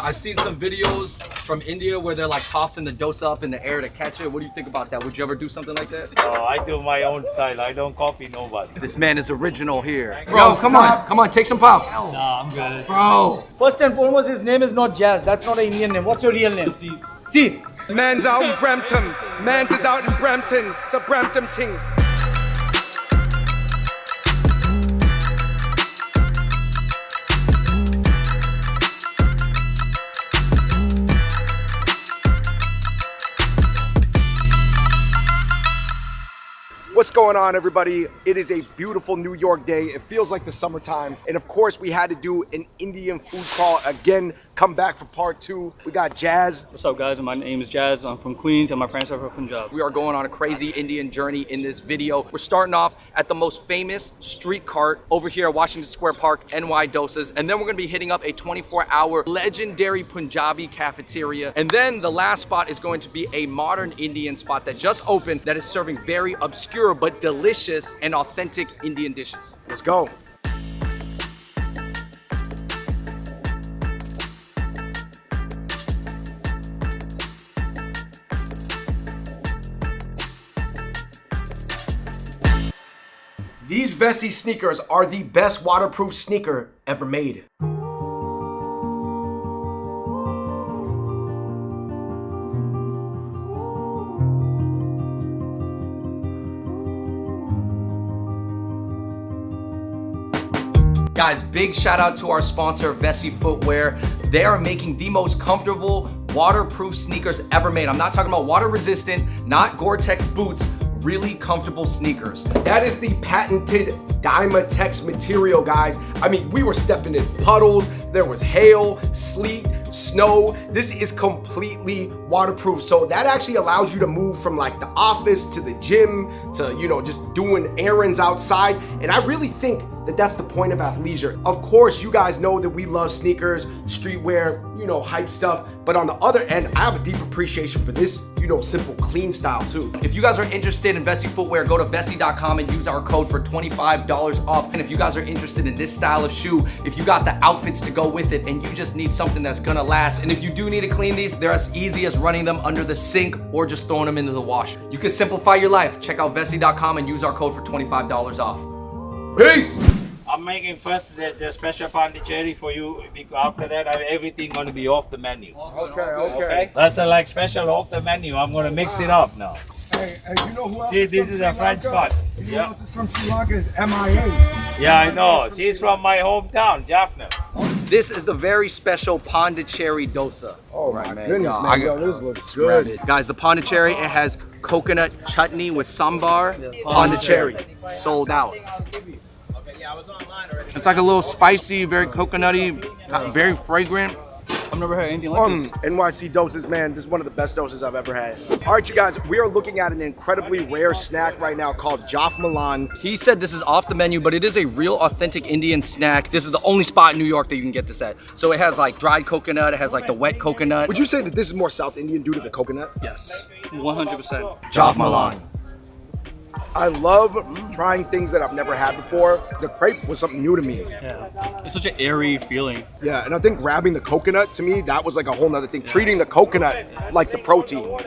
I've seen some videos from India where they're like tossing the dosa up in the air to catch it. What do you think about that? Would you ever do something like that? No, I do my own style. I don't copy nobody. This man is original here. Bro, come on, take some puff. Nah, I'm good. Bro. First and foremost, his name is not Jazz. That's not an Indian name. What's your real name? See. Man's out in Brampton. Man's is out in Brampton. It's a Brampton ting. What's going on, everybody? It is a beautiful New York day. It feels like the summertime. And of course, we had to do an Indian food crawl again. Come back for part 2. We got Jazz. What's up, guys? My name is Jazz. I'm from Queens and my parents are from Punjab. We are going on a crazy Indian journey in this video. We're starting off at the most famous street cart over here at Washington Square Park, NY Dosas. And then we're gonna be hitting up a 24-hour legendary Punjabi cafeteria. And then the last spot is going to be a modern Indian spot that just opened that is serving very obscure but delicious and authentic Indian dishes. Let's go. These Vessi sneakers are the best waterproof sneaker ever made. Guys, big shout out to our sponsor, Vessi Footwear. They are making the most comfortable, waterproof sneakers ever made. I'm not talking about water resistant, not Gore-Tex boots, really comfortable sneakers. That is the patented Dymatex material, guys. I mean, we were stepping in puddles, there was hail, sleet, snow. This is completely waterproof. So that actually allows you to move from like the office to the gym to, you know, just doing errands outside. And I really think that that's the point of athleisure. Of course, you guys know that we love sneakers, streetwear, you know, hype stuff. But on the other end, I have a deep appreciation for this, you know, simple, clean style too. If you guys are interested in Vessi Footwear, go to Vessi.com and use our code for $25 off. And if you guys are interested in this style of shoe, if you got the outfits to go with it and you just need something that's gonna last, and if you do need to clean these, they're as easy as running them under the sink or just throwing them into the washer. You can simplify your life. Check out Vessi.com and use our code for $25 off. Peace! I'm making first the special pondicherry for you. After that, everything gonna be off the menu. Okay. That's a like special off the menu. I'm gonna mix it up now. Hey, you know who else? See, this is a French cut. You know who else is from Sri Lanka is MIA. Yeah, I know. She's from my hometown, Jaffna. This is the very special Pondicherry dosa. Oh my goodness, Yo, man. Yo, this looks good. Guys, the Pondicherry, it has coconut chutney with sambar. Pondicherry, sold out. It's like a little spicy, very coconutty, very fragrant. I've never had anything like this. NYC doses, man. This is one of the best doses I've ever had. All right, you guys, we are looking at an incredibly rare snack right now called Jaf Milan. He said this is off the menu, but it is a real authentic Indian snack. This is the only spot in New York that you can get this at. So it has like dried coconut, it has like the wet coconut. Would you say that this is more South Indian due to the coconut? Yes, 100%. Jaf Milan. I love trying things that I've never had before. The crepe was something new to me. Yeah, it's such an airy feeling. Yeah, and I think grabbing the coconut, to me, that was like a whole nother thing. Treating the coconut like the protein.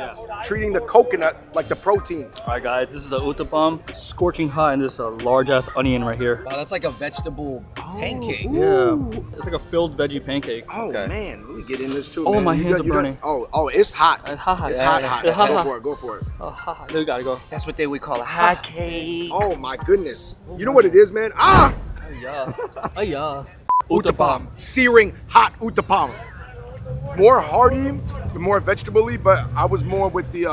Treating the coconut like the protein. All right, guys, this is a uttapam, scorching hot, and this is a large-ass onion right here. Wow, that's like a vegetable pancake. Yeah, it's like a filled veggie pancake. Oh, man, let me get in this too, Oh, man. my hands are burning. Oh, it's hot. It's hot. It's Yeah, hot. yeah, yeah. Go for it. Oh, haha, there we gotta go. That's what they would call a hot cake. Oh my goodness. You know what it is, man? Ah! Yeah. Uttapam. Searing hot uttapam. More hearty, more vegetable-y, but I was more with the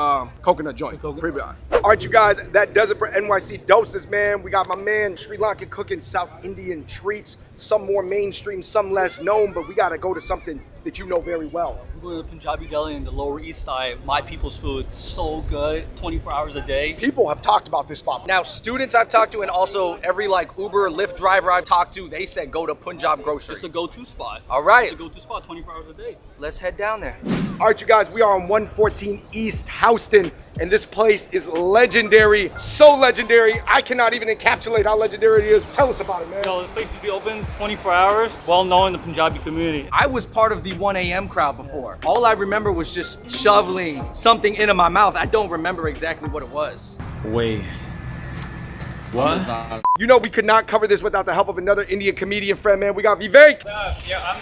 coconut joint. All right, you guys, that does it for NYC Doses, man. We got my man Sri Lanka cooking South Indian treats. Some more mainstream, some less known, but we gotta go to something that you know very well. We're going to the Punjabi deli in the Lower East Side. My people's food, so good, 24 hours a day. People have talked about this spot. Now, students I've talked to and also every like Uber, Lyft driver I've talked to, they said go to Punjab Grocery. It's the go-to spot. All right. It's the go-to spot, 24 hours a day. Let's head down there. All right, you guys, we are on 114 East Houston, and this place is legendary, so legendary. I cannot even encapsulate how legendary it is. Tell us about it, man. Yo, this place used to be open 24 hours, well known in the Punjabi community. I was part of the the 1 a.m. crowd before. All I remember was just shoveling something into my mouth. I don't remember exactly what it was. Wait. What? You know we could not cover this without the help of another Indian comedian friend, man. We got Vivek. Yeah,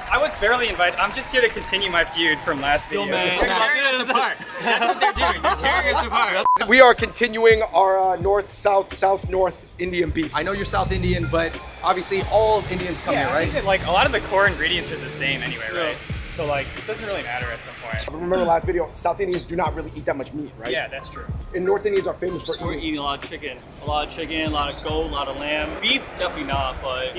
I was barely invited. I'm just here to continue my feud from last video. man. They're tearing us apart. That's what they're doing. They're tearing us apart. We are continuing our north-south, south-north Indian beef. I know you're South Indian, but obviously all Indians come here, I right? think that, like, a lot of the core ingredients are the same anyway, right? So like, it doesn't really matter at some point. Remember the last video, South Indians do not really eat that much meat, right? Yeah, that's true. And North Indians are famous for We're eating. eating a lot of chicken. A lot of chicken, a lot of goat, a lot of lamb. Beef, definitely not, but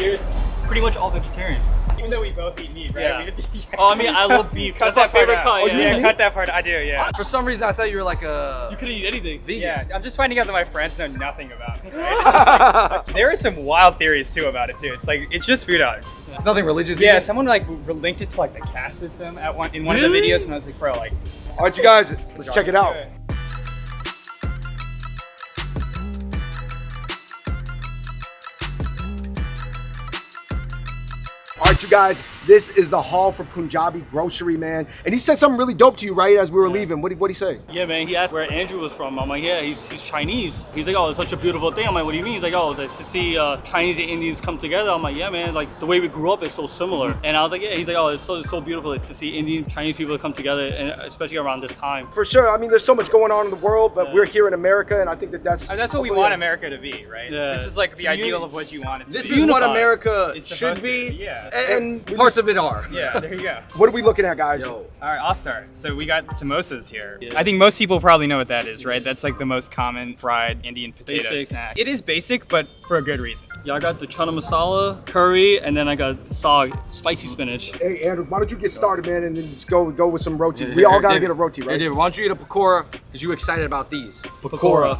pretty much all vegetarian. Even though we both eat meat, right? Yeah. We- Oh, I mean, I love beef. Cut That's my that part favorite out. cut. Oh, Yeah. yeah, cut that part. I do, yeah. For some reason, I thought you were like a You could eat anything. vegan. Yeah, I'm just finding out that my friends know nothing about it. Right? It's just like, there are some wild theories too about it too. It's like, it's just food allergies. It's nothing religious. Yeah, either? someone like linked it to like the caste system at in one of the videos, and I was like, bro, like, All right, you guys, let's check it out. All right, you guys, this is the haul for Punjabi grocery, man. And he said something really dope to you, right, as we were leaving. What'd he say? Yeah, man. He asked where Andrew was from. I'm like, yeah, he's Chinese. He's like, oh, it's such a beautiful thing. I'm like, what do you mean? He's like, oh, to see Chinese and Indians come together. I'm like, yeah, man. Like the way we grew up is so similar. And I was like, yeah. He's like, oh, it's so beautiful to see Indian Chinese people come together, and especially around this time. For sure. I mean, there's so much going on in the world, but we're here in America, and I think that's that's what we want America to be, right? Yeah. This is like the To ideal of what you want it to This be. is what Unified. America It's should supposed to be, be, yeah. and parts of it are. Yeah, there you go. What are we looking at, guys? Yo. All right, I'll start. So we got samosas here. Yeah. I think most people probably know what that is, right? That's like the most common fried Indian potato Basic. snack. It is basic, but for a good reason. Yeah, I got the chana masala, curry, and then I got the sag, spicy spinach. Hey, Andrew, why don't you get started, man, and then just go with some roti. We all gotta David, get a roti, right? Hey, David, why don't you eat a pakora? Because you're excited about these. Pakora.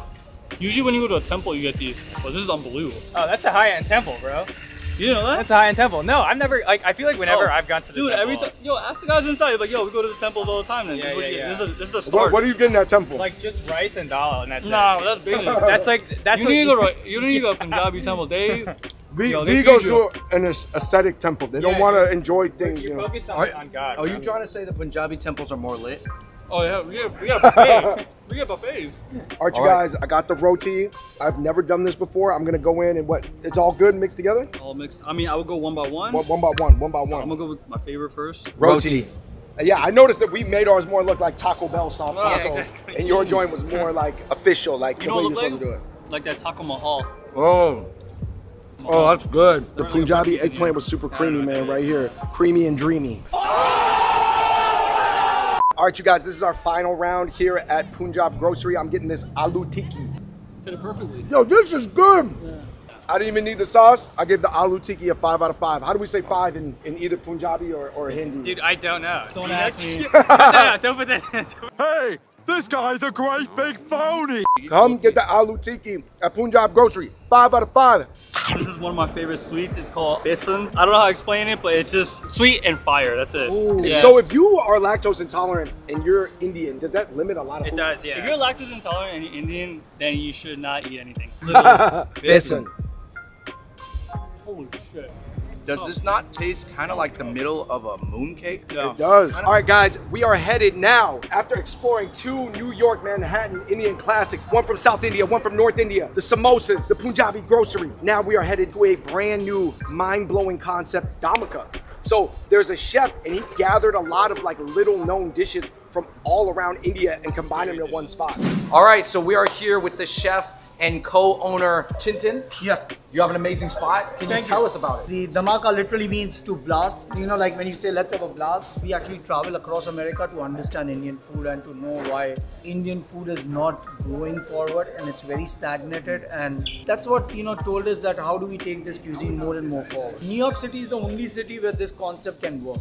Usually when you go to a temple, you get these. But this is unbelievable. Oh, that's a high-end temple, bro. You didn't know that? That's a high-end temple. No, I've never, like, I feel like whenever Oh, I've gone to the dude, temple, every time, yo, ask the guys inside. Like, yo, we go to the temples all the time. Then Yeah, this, is what yeah, you- yeah. this is the start. What do you get in that temple? like, just rice and dal, and that's Nah, it. that's basic. That's like, that's you what need to go to you need to go to Punjabi temple. They yo, they V goes feed to you. an ascetic temple. They don't Yeah, want to you're- enjoy things, You're you know. focused on God. Are bro. you trying to say the Punjabi temples are more lit? Oh yeah, we got buffet. We got buffets. All right, you All right. guys, I got the roti. I've never done this before. I'm gonna go in and it's all good mixed together? All mixed. I mean, I would go one by one. One by one. So I'm gonna go with my favorite first. Roti. Yeah, I noticed that we made ours more look like Taco Bell soft Yeah, tacos, exactly. and your joint was more like official, like You the know way what you're it supposed to do look it. like? Like that Taco Mahal. Oh, that's good. The Punjabi eggplant was super creamy, man, right here. Creamy and dreamy. All right, you guys, this is our final round here at Punjab Grocery. I'm getting this aloo tikki. Said it perfectly. Yo, this is good. I didn't even need the sauce. I gave the aloo tikki a 5 out of 5. How do we say 5 in either Punjabi or Hindi? Dude, I don't know. Don't Do you ask know? me. No, don't put that. Hey, this guy's a great big phony. Come get the aloo tikki at Punjab Grocery. 5 out of 5. This is one of my favorite sweets. It's called besan. I don't know how to explain it, but it's just sweet and fire. That's it. Yeah. So if you are lactose intolerant and you're Indian, does that limit a lot of It food? does, If yeah. you're lactose intolerant and you're Indian, then you should not eat anything. Literally. Listen, Holy shit. Does this not taste kind of like the middle of a mooncake? No. it does. All right, guys, we are headed now after exploring 2 New York Manhattan Indian classics, one from South India, one from North India, the samosas, the Punjabi grocery. Now we are headed to a brand new, mind-blowing concept, dhamaka. So there's a chef, and he gathered a lot of like little-known dishes from all around India and combined them in one spot. All right, so we are here with the chef and co-owner Chintan. Yeah. You have an amazing spot. Can you tell us about it? The dhamaka literally means to blast. You know, like when you say let's have a blast, we actually travel across America to understand Indian food and to know why Indian food is not going forward and it's very stagnated. And that's what, you know, told us that how do we take this cuisine more and more forward. New York City is the only city where this concept can work.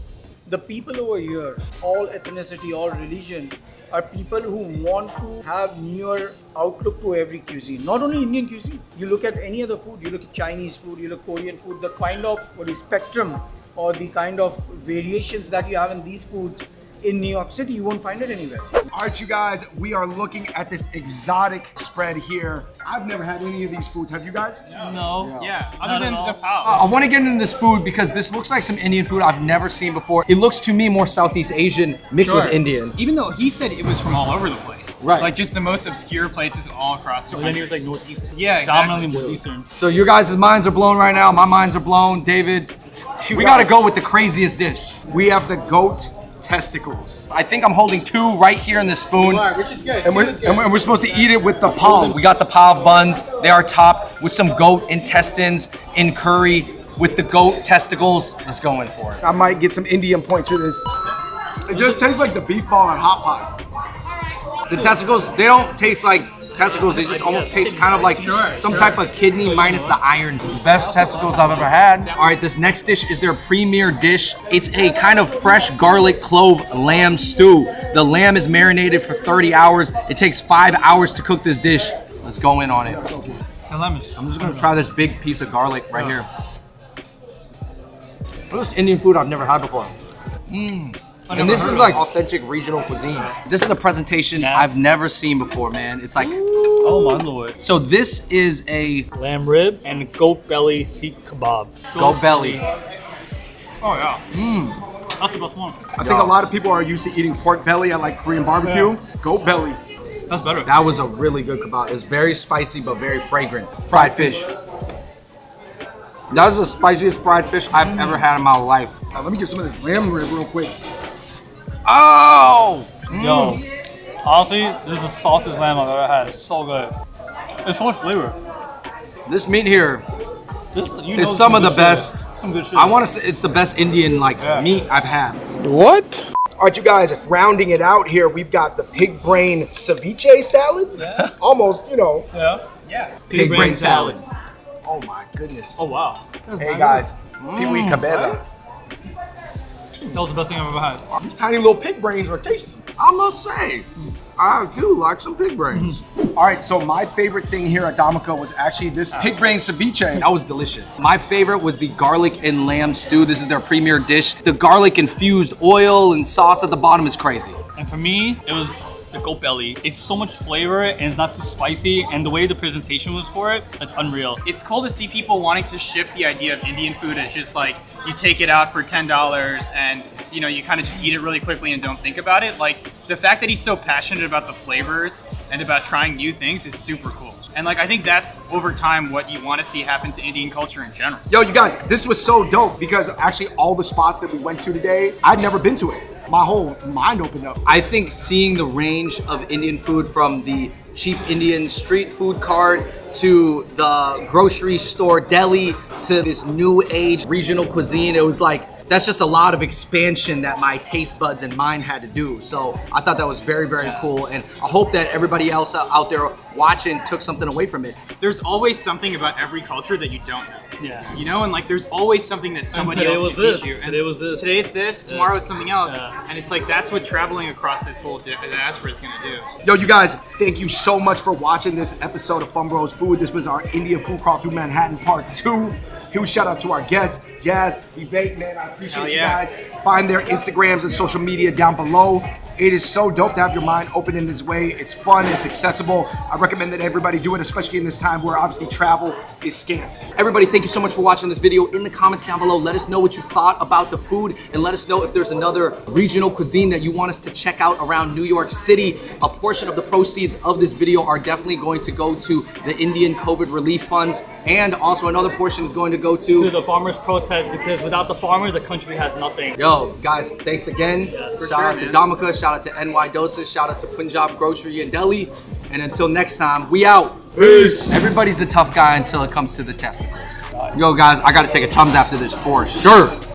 The people over here, all ethnicity, all religion, are people who want to have newer outlook to every cuisine. Not only Indian cuisine. You look at any other food, you look at Chinese food, you look Korean food, the kind of spectrum or the kind of variations that you have in these foods in New York City, you won't find it anywhere. All right, you guys, we are looking at this exotic spread here. I've never had any of these foods. Have you guys? No. Yeah, Not other than at all. the pal. I want to get into this food because this looks like some Indian food I've never seen before. It looks to me more Southeast Asian mixed with Indian. Even though he said it was from all over the place. Right. Like just the most obscure places all across the But then he country. was like northeastern. Yeah, exactly. Dominantly northeastern. So your guys' minds are blown right now. My minds are blown. David, we got to go with the craziest dish. We have the goat testicles. I think I'm holding two right here in the spoon. Which is good. And we're supposed to eat it with the palm. We got the pav buns. They are topped with some goat intestines in curry with the goat testicles. Let's go in for it. I might get some Indian points for this. It just tastes like the beef ball and hot pot. The testicles, they don't taste like testicles. They just almost taste kind of like some type of kidney minus the iron. Best testicles I've ever had. All right, this next dish is their premier dish. It's a kind of fresh garlic clove lamb stew. The lamb is marinated for 30 hours. It takes 5 hours to cook this dish. Let's go in on it. And lemons. I'm just gonna try this big piece of garlic right here. This is Indian food I've never had before. And this is like authentic regional cuisine. This is a presentation I've never seen before, man. It's like, Oh my lord. so this is a Lamb rib and goat belly seek kebab. goat belly. Oh yeah. That's the best one. I think a lot of people are used to eating pork belly at like Korean barbecue. Goat belly. That's better. That was a really good kebab. It's very spicy but very fragrant. Fried fish. That was the spiciest fried fish I've ever had in my life. Let me get some of this lamb rib real quick. Oh! Yo, honestly, this is the softest lamb I've ever had. It's so good. It's so much flavor. This meat here This is some of the best. Some good shit. I want to say it's the best Indian meat I've had. What? All right, you guys, rounding it out here, we've got the pig brain ceviche salad. Almost, you know, Yeah. Pig brain salad. Oh my goodness. Oh wow. hey guys, piwi cabeza. That was the best thing I've ever had. These tiny little pig brains are tasty. I must say, I do like some pig brains. All right, so my favorite thing here at Damico was actually this pig brain ceviche. That was delicious. My favorite was the garlic and lamb stew. This is their premier dish. The garlic infused oil and sauce at the bottom is crazy. And for me, it was the goat belly. It's so much flavor and it's not too spicy, and the way the presentation was for it, it's unreal. It's cool to see people wanting to shift the idea of Indian food as just like you take it out for $10 and you know you kind of just eat it really quickly and don't think about it. Like the fact that he's so passionate about the flavors and about trying new things is super cool. And like I think that's over time what you want to see happen to Indian culture in general. Yo, you guys, this was so dope because actually all the spots that we went to today, I'd never been to it. My whole mind opened up. I think seeing the range of Indian food from the cheap Indian street food cart to the grocery store deli to this new age regional cuisine, it was like, that's just a lot of expansion that my taste buds and mind had to do. So I thought that was very, very cool. And I hope that everybody else out there watching took something away from it. There's always something about every culture that you don't know. Yeah. You know, and like there's always something that somebody today else was can this. teach you. And Today was this. Today it's this, tomorrow it's something else. Yeah. And it's like that's what traveling across this whole diaspora is gonna do. Yo, you guys, thank you so much for watching this episode of Fun Bros Food. This was our Indian food crawl through Manhattan Part 2. Huge shout out to our guests, Jazz, Vivek, man. I appreciate Hell you yeah. guys. Find their Instagrams and social media down below. It is so dope to have your mind open in this way. It's fun, it's accessible. I recommend that everybody do it, especially in this time where obviously travel is scant. Everybody, thank you so much for watching this video. In the comments down below, let us know what you thought about the food and let us know if there's another regional cuisine that you want us to check out around New York City. A portion of the proceeds of this video are definitely going to go to the Indian COVID relief funds, and also another portion is going to go To to the farmers' protest, because without the farmers, the country has nothing. Yo, guys, thanks again. Shout out to Dhamaka, shout out to NY Doses, shout out to Punjab Grocery and Deli. And until next time, we out. Peace. Everybody's a tough guy until it comes to the testicles. Yo, guys, I gotta take a Tums after this for sure.